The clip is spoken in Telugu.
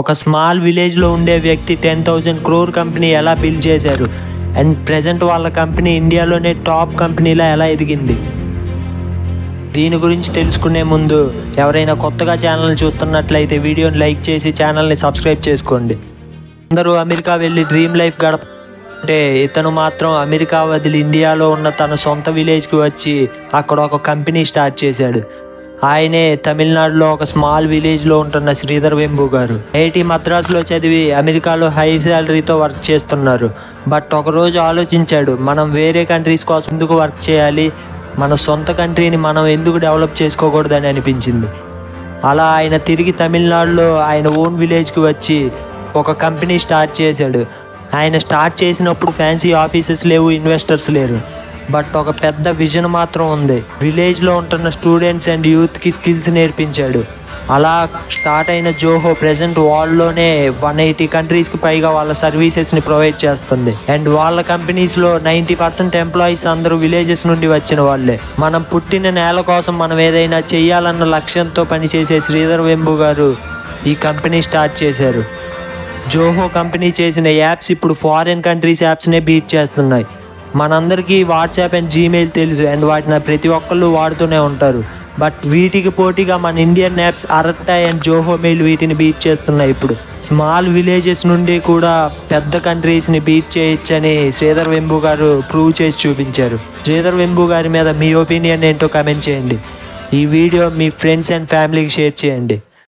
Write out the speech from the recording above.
ఒక స్మాల్ విలేజ్లో ఉండే వ్యక్తి 10,000 crore కంపెనీ ఎలా బిల్డ్ చేశారు అండ్ ప్రజెంట్ వాళ్ళ కంపెనీ ఇండియాలోనే టాప్ కంపెనీలా ఎలా ఎదిగింది. దీని గురించి తెలుసుకునే ముందు ఎవరైనా కొత్తగా ఛానల్ చూస్తున్నట్లయితే వీడియోని లైక్ చేసి ఛానల్ని సబ్స్క్రైబ్ చేసుకోండి. అందరూ అమెరికా వెళ్ళి డ్రీమ్ లైఫ్ గడపంటే ఇతను మాత్రం అమెరికా వదిలి ఇండియాలో ఉన్న తన సొంత విలేజ్కి వచ్చి అక్కడ ఒక కంపెనీ స్టార్ట్ చేశాడు. ఆయనే తమిళనాడులో ఒక స్మాల్ విలేజ్లో ఉంటున్న శ్రీధర్ వెంబు గారు. ఐఐటి మద్రాసులో చదివి అమెరికాలో హై శాలరీతో వర్క్ చేస్తున్నారు. బట్ ఒకరోజు ఆలోచించాడు, మనం వేరే కంట్రీస్ కోసం ఎందుకు వర్క్ చేయాలి, మన సొంత కంట్రీని మనం ఎందుకు డెవలప్ చేసుకోకూడదని అనిపించింది. అలా ఆయన తిరిగి తమిళనాడులో ఆయన ఓన్ విలేజ్కి వచ్చి ఒక కంపెనీ స్టార్ట్ చేశాడు. ఆయన స్టార్ట్ చేసినప్పుడు ఫ్యాన్సీ ఆఫీసెస్ లేవు, ఇన్వెస్టర్స్ లేరు. బట్ ఒక పెద్ద విజన్ మాత్రం ఉంది. విలేజ్లో ఉంటున్న స్టూడెంట్స్ అండ్ యూత్కి స్కిల్స్ నేర్పించాడు. అలా స్టార్ట్ అయిన జోహో ప్రెజెంట్ వరల్డ్లోనే 180 కంట్రీస్కి పైగా వాళ్ళ సర్వీసెస్ని ప్రొవైడ్ చేస్తుంది. అండ్ వాళ్ళ కంపెనీస్లో 90% ఎంప్లాయీస్ అందరూ విలేజెస్ నుండి వచ్చిన వాళ్ళే. మనం పుట్టిన నేల కోసం మనం ఏదైనా చెయ్యాలన్న లక్ష్యంతో పనిచేసే శ్రీధర్ వెంబు గారు ఈ కంపెనీ స్టార్ట్ చేశారు. జోహో కంపెనీ చేసిన యాప్స్ ఇప్పుడు ఫారిన్ కంట్రీస్ యాప్స్నే బీట్ చేస్తున్నాయి. మనందరికీ వాట్సాప్ అండ్ జీమెయిల్ తెలుసు అండ్ వాటిని ప్రతి ఒక్కళ్ళు వాడుతూనే ఉంటారు. బట్ వీటికి పోటీగా మన Indian apps Arattai and Zoho mail వీటిని బీట్ చేస్తున్నాయి. ఇప్పుడు స్మాల్ విలేజెస్ నుండి కూడా పెద్ద కంట్రీస్ని బీట్ చేయొచ్చని శ్రీధర్ వెంబు గారు ప్రూవ్ చేసి చూపించారు. శ్రీధర్ వెంబు గారి మీద మీ ఒపీనియన్ ఏంటో కామెంట్ చేయండి. ఈ వీడియో మీ ఫ్రెండ్స్ అండ్ ఫ్యామిలీకి షేర్ చేయండి.